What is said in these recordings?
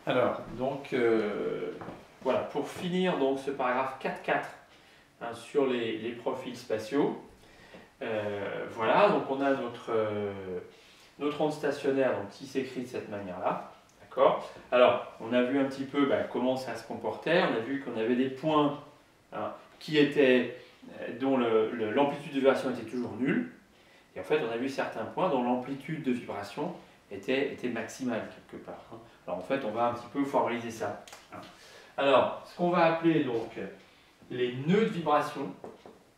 Alors, donc, voilà, pour finir donc, ce paragraphe 4.4 hein, sur les profils spatiaux, voilà, donc on a notre onde stationnaire donc, qui s'écrit de cette manière-là. D'accord. Alors, on a vu un petit peu comment ça se comportait, on a vu qu'on avait des points hein, dont l'amplitude de vibration était toujours nulle, et en fait on a vu certains points dont l'amplitude de vibration était maximale quelque part. Hein. Alors en fait on va un petit peu formaliser ça. Hein. Alors, ce qu'on va appeler donc les nœuds de vibration,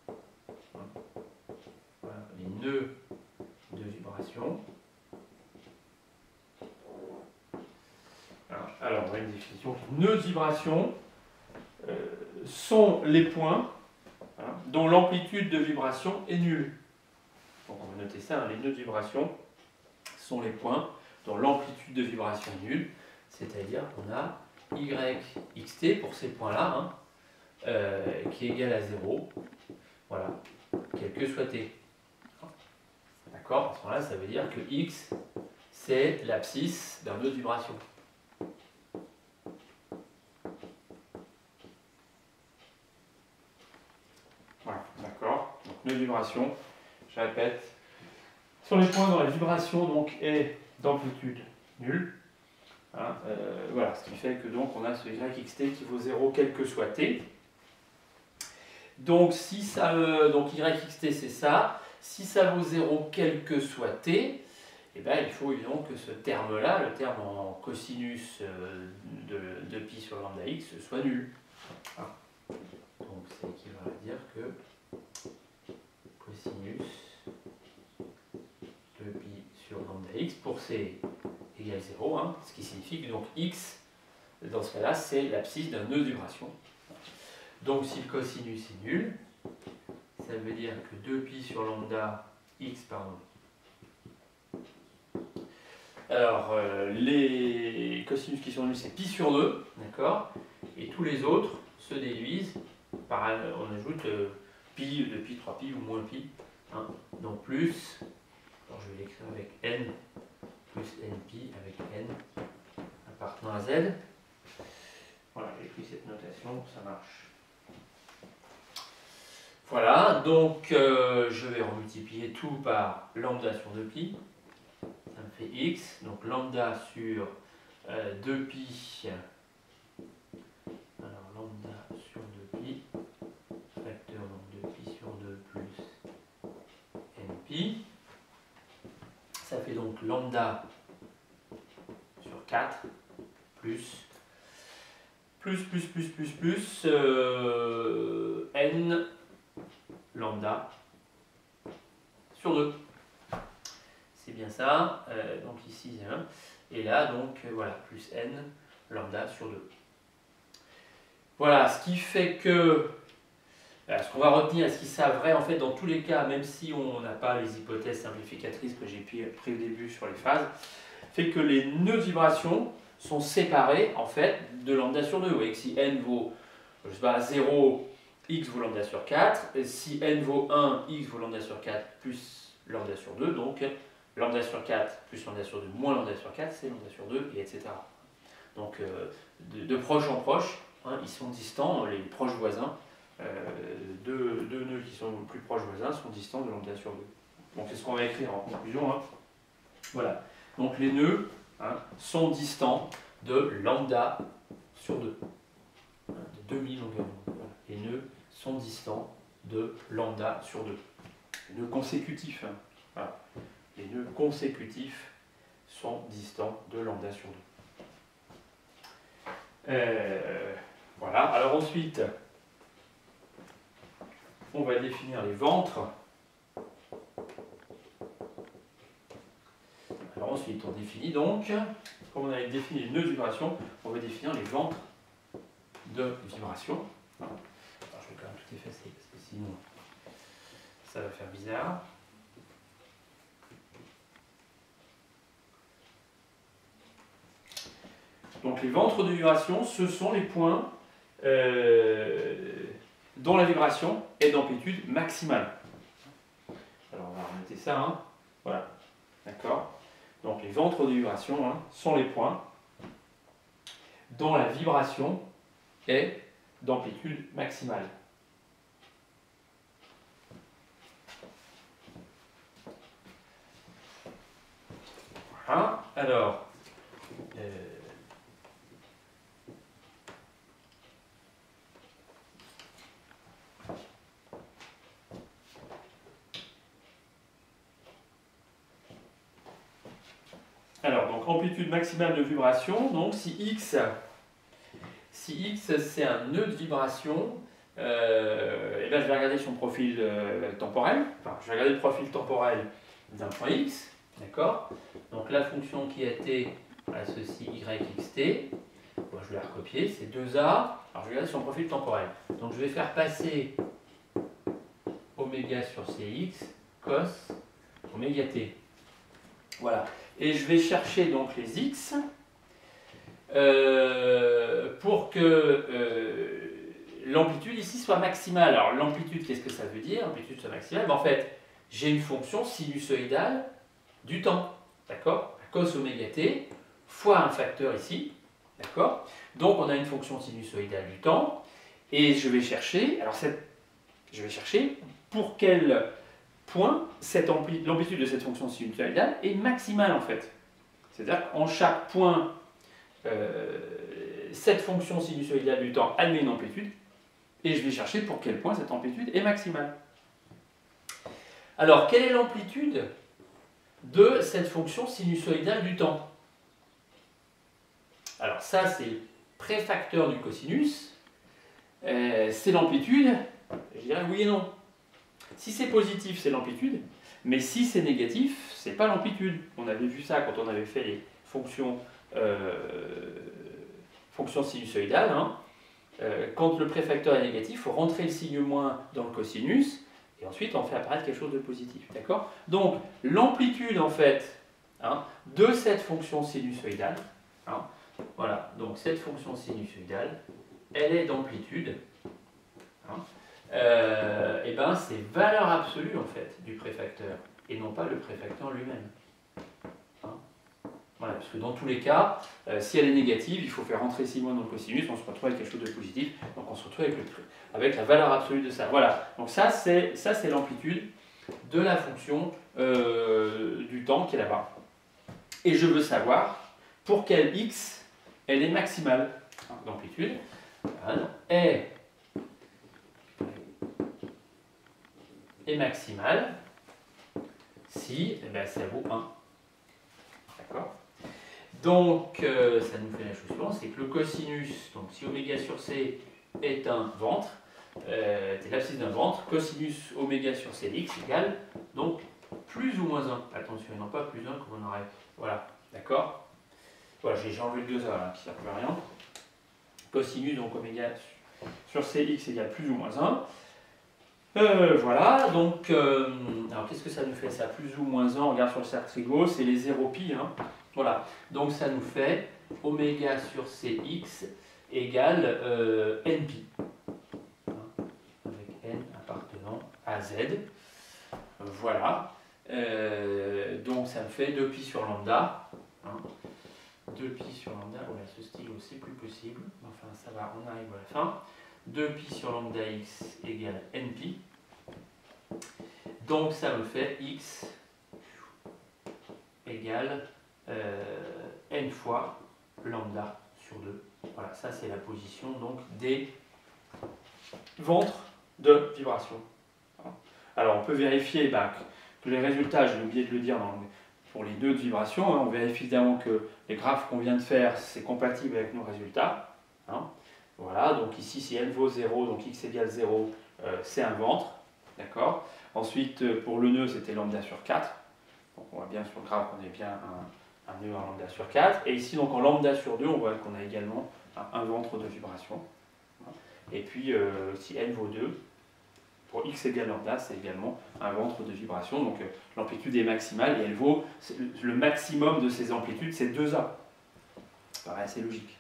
hein, voilà, les nœuds de vibration. Alors, on a une définition. Nœuds de vibration sont les points hein, dont l'amplitude de vibration est nulle. Donc on va noter ça, hein, les nœuds de vibration sont les points dont l'amplitude de vibration est nulle, c'est-à-dire qu'on a yxt pour ces points-là, hein, qui est égal à 0, voilà, quel que soit t. D'accord. À ce moment-là, ça veut dire que x, c'est l'abscisse d'un nœud de vibration. Voilà, d'accord. Donc, nœud de vibration, je répète, sont les points dont la vibration donc, est d'amplitude nulle. Hein, voilà, ce qui fait que donc on a ce yxt qui vaut 0 quel que soit t. Donc, si ça, donc yxt c'est ça. Si ça vaut 0 quel que soit t, eh ben, il faut évidemment que ce terme-là, le terme en cosinus de pi sur lambda x, soit nul. Hein. Donc c'est équivalent à dire que cosinus de pi sur lambda x pour c égale 0, hein, ce qui signifie que donc x, dans ce cas-là, c'est l'abscisse d'un nœud de vibration. Donc si le cosinus est nul, ça veut dire que 2pi sur lambda x, pardon. Alors, les cosinus qui sont nuls, c'est pi sur 2, d'accord. Et tous les autres se déduisent par, on ajoute pi, 2pi, 3pi ou moins pi. Hein. Donc plus, alors je vais l'écrire avec n, plus npi avec n appartenant à z. Voilà, j'ai pris cette notation, ça marche. Voilà, donc je vais remultiplier tout par lambda sur 2pi. Ça me fait x, donc lambda sur 2pi, alors lambda sur 2pi, facteur donc 2pi sur 2 plus npi, ça fait donc lambda sur 4 plus n lambda sur 2. C'est bien ça, donc ici c'est 1, et là donc voilà, plus n lambda sur 2. Voilà, ce qui fait que, ce qu'on va retenir, ce qui s'avère en fait dans tous les cas, même si on n'a pas les hypothèses simplificatrices que j'ai pris au début sur les phases, fait que les nœuds de vibration sont séparés en fait de lambda sur 2. Vous voyez que si n vaut, je sais pas, 0, x vaut lambda sur 4, et si n vaut 1, x vaut lambda sur 4 plus lambda sur 2, donc lambda sur 4 plus lambda sur 2 moins lambda sur 4, c'est lambda sur 2, et etc. Donc de proche en proche, hein, ils sont distants, les proches voisins, deux nœuds qui sont plus proches voisins sont distants de lambda sur 2. Donc c'est ce qu'on va écrire en conclusion. Hein. Voilà. Donc les nœuds hein, sont distants de lambda sur 2, hein, de demi-longueur. Voilà. Les nœuds sont distants de lambda sur 2. Les nœuds consécutifs. Hein. Voilà. Les nœuds consécutifs sont distants de lambda sur 2. Voilà. Alors ensuite, on va définir les ventres. Alors ensuite, on définit donc, comme on avait défini les nœuds de vibration, on va définir les ventres de vibration. Alors je vais quand même tout effacer, parce que sinon, ça va faire bizarre. Donc les ventres de vibration, ce sont les points dont la vibration est d'amplitude maximale. Alors on va remonter ça, hein. Voilà, d'accord. Donc les ventres de vibration hein, sont les points dont la vibration est d'amplitude maximale. Voilà. Alors, donc amplitude maximale de vibration, donc si X c'est un nœud de vibration, et là je vais regarder son profil temporel, enfin je vais regarder le profil temporel d'un point X, d'accord? Donc la fonction qui a t à ceci yxt, bon, je vais la recopier, c'est 2a, alors je vais regarder son profil temporel. Donc je vais faire passer oméga sur cx cos oméga t. Voilà. Et je vais chercher donc les x pour que l'amplitude ici soit maximale. Alors l'amplitude, qu'est-ce que ça veut dire? L'amplitude soit maximale, mais en fait, j'ai une fonction sinusoïdale du temps, d'accord? Cos oméga t fois un facteur ici, d'accord? Donc on a une fonction sinusoïdale du temps, et je vais chercher, pour quel point l'amplitude de cette fonction sinusoïdale est maximale en fait. C'est-à-dire qu'en chaque point, cette fonction sinusoïdale du temps admet une amplitude, et je vais chercher pour quel point cette amplitude est maximale. Alors, quelle est l'amplitude de cette fonction sinusoïdale du temps? Alors ça, c'est le préfacteur du cosinus, c'est l'amplitude, je dirais oui et non. Si c'est positif, c'est l'amplitude, mais si c'est négatif, c'est pas l'amplitude. On avait vu ça quand on avait fait les fonctions sinusoïdales. Hein. Quand le préfacteur est négatif, il faut rentrer le signe moins dans le cosinus, et ensuite on fait apparaître quelque chose de positif. D'accord? Donc l'amplitude en fait hein, de cette fonction sinusoïdale, hein, voilà, donc cette fonction sinusoïdale, elle est d'amplitude. Hein, et ben c'est valeur absolue en fait du préfacteur et non pas le préfacteur lui-même. Hein, voilà, parce que dans tous les cas, si elle est négative, il faut faire rentrer signe moins dans le cosinus, on se retrouve avec quelque chose de positif, donc on se retrouve avec la valeur absolue de ça. Voilà, donc ça c'est l'amplitude de la fonction du temps qui est là-bas. Et je veux savoir pour quel x elle est maximale. L'amplitude est maximale si ça vaut 1. D'accord? Donc, ça nous fait la chose suivante, c'est que le cosinus, donc si oméga sur c est un ventre, c'est l'abscisse d'un ventre, cosinus oméga sur cx égale donc plus ou moins 1. Attention, et non pas plus 1 comme on aurait. Voilà, d'accord? Voilà, j'ai enlevé le 2a là, qui ne sert plus à rien. Cosinus, donc oméga sur cx égale plus ou moins 1. Voilà, donc, alors qu'est-ce que ça nous fait ça? Plus ou moins 1, on regarde sur le cercle Trigo, c'est les 0 pi. Hein. Voilà, donc ça nous fait oméga sur cx égale npi. Hein, avec n appartenant à z. Voilà, donc ça me fait 2pi sur lambda. Hein. 2pi sur lambda, voilà, ce stylo c'est plus possible, enfin ça va, on arrive à la fin. 2pi sur lambda x égale npi. Donc ça me fait x égale n fois lambda sur 2. Voilà, ça c'est la position donc des ventres de vibration. Alors on peut vérifier que les résultats, j'ai oublié de le dire pour les nœuds de vibration, hein, on vérifie évidemment que les graphes qu'on vient de faire, c'est compatible avec nos résultats. Hein. Voilà, donc ici si n vaut 0, donc x égale 0, c'est un ventre. D'accord. Ensuite, pour le nœud, c'était lambda sur 4. Donc on voit bien sur le graphe qu'on est bien un nœud en lambda sur 4. Et ici, donc en lambda sur 2, on voit qu'on a également un ventre de vibration. Et puis, si n vaut 2, pour x égale lambda, c'est également un ventre de vibration. Donc l'amplitude est maximale et elle vaut, le maximum de ces amplitudes, c'est 2a. Ça paraît assez logique.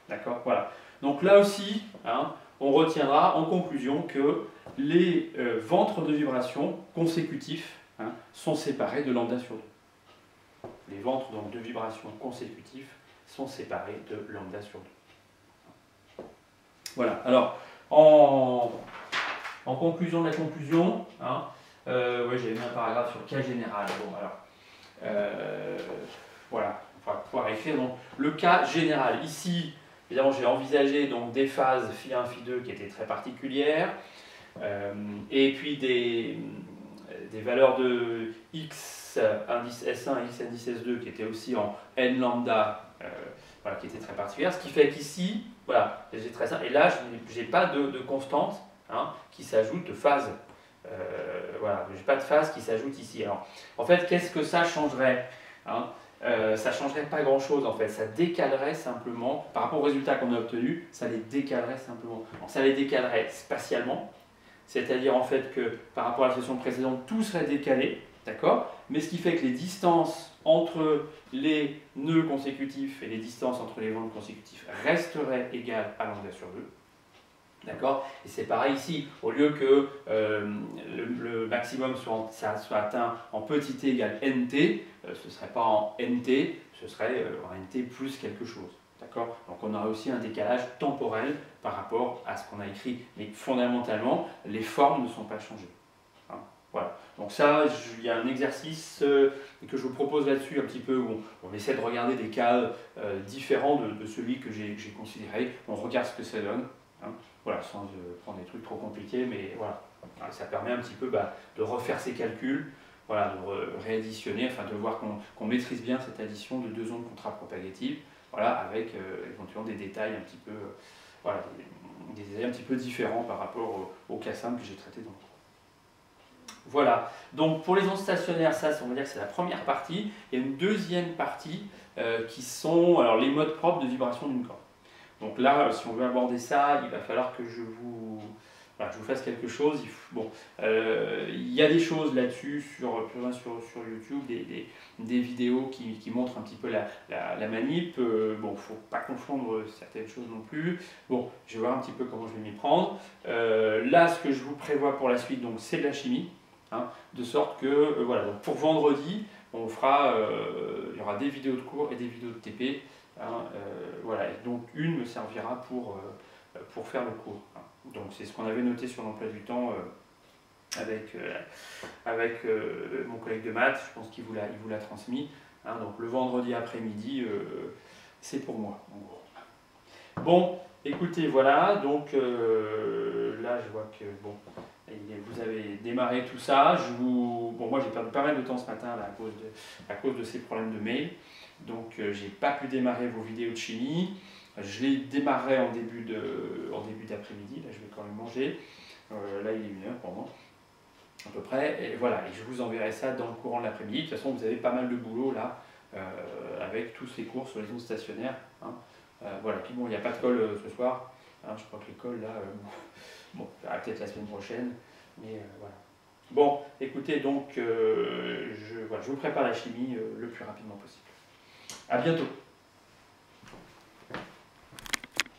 D'accord. Voilà. Donc là aussi, hein, on retiendra en conclusion que les ventres de vibration consécutifs hein, sont séparés de lambda sur 2. Les ventres donc, de vibration consécutifs sont séparés de lambda sur 2. Voilà, alors en conclusion de la conclusion, hein, ouais, j'avais mis un paragraphe sur le cas général. Bon, alors, voilà, on va pouvoir écrire donc, le cas général. Ici, évidemment, j'ai envisagé donc, des phases phi1, phi2 qui étaient très particulières, et puis des valeurs de x indice S1 x indice S2 qui étaient aussi en n lambda, voilà, qui étaient très particulières. Ce qui fait qu'ici, voilà, j'ai très simple, et là, je n'ai pas de constante hein, qui s'ajoute de phase. Voilà, je n'ai pas de phase qui s'ajoute ici. Alors, en fait, qu'est-ce que ça changerait hein ça ne changerait pas grand-chose en fait, ça décalerait simplement, par rapport aux résultats qu'on a obtenus, ça les décalerait simplement. Alors, ça les décalerait spatialement, c'est-à-dire en fait que par rapport à la session précédente, tout serait décalé, d'accord? Mais ce qui fait que les distances entre les nœuds consécutifs et les distances entre les ventes consécutifs resteraient égales à lambda sur 2. D'accord? Et c'est pareil ici, au lieu que le maximum soit atteint en petit t égale nt, ce ne serait pas en nt, ce serait en nt plus quelque chose. D'accord? Donc on aura aussi un décalage temporel par rapport à ce qu'on a écrit. Mais fondamentalement, les formes ne sont pas changées. Hein? Voilà. Donc ça, il y a un exercice que je vous propose là-dessus un petit peu où on essaie de regarder des cas différents de celui que j'ai considéré. On regarde ce que ça donne. Hein? Voilà, sans prendre des trucs trop compliqués, mais voilà, ça permet un petit peu de refaire ces calculs, voilà, de réadditionner, enfin de voir qu'on maîtrise bien cette addition de deux ondes contrapropagatives, voilà, avec éventuellement des détails un petit peu, voilà, des détails un petit peu différents par rapport au cas simple que j'ai traité dans le cours. Voilà, donc pour les ondes stationnaires, ça, on va dire que c'est la première partie. Il y a une deuxième partie qui sont alors, les modes propres de vibration d'une corde. Donc là, si on veut aborder ça, il va falloir que je vous fasse quelque chose. Il y a des choses là-dessus sur YouTube, des vidéos qui montrent un petit peu la manip. Bon, il ne faut pas confondre certaines choses non plus. Bon, je vais voir un petit peu comment je vais m'y prendre. Là, ce que je vous prévois pour la suite, c'est de la chimie. Hein, de sorte que, voilà, donc pour vendredi, on fera, il y aura des vidéos de cours et des vidéos de TP. Hein, voilà, et donc une me servira pour faire le cours. Hein. Donc c'est ce qu'on avait noté sur l'emploi du temps avec mon collègue de maths, je pense qu'il vous l'a transmis. Hein, donc le vendredi après-midi, c'est pour moi, en gros. Bon, écoutez, voilà, donc là je vois que bon, vous avez démarré tout ça. Moi j'ai perdu pas mal de temps ce matin là, à cause de ces problèmes de mail. Donc j'ai pas pu démarrer vos vidéos de chimie. Je les démarrerai en début d'après-midi. Là je vais quand même manger. Là il est 1h pour moi, à peu près. Et voilà, et je vous enverrai ça dans le courant de l'après-midi. De toute façon vous avez pas mal de boulot là, avec tous ces cours sur les ondes stationnaires. Hein. Voilà, puis bon, il n'y a pas de colle ce soir. Hein, je crois que les colles là, bon, ça va peut-être la semaine prochaine. Mais voilà. Bon, écoutez, donc je vous prépare la chimie le plus rapidement possible. À bientôt.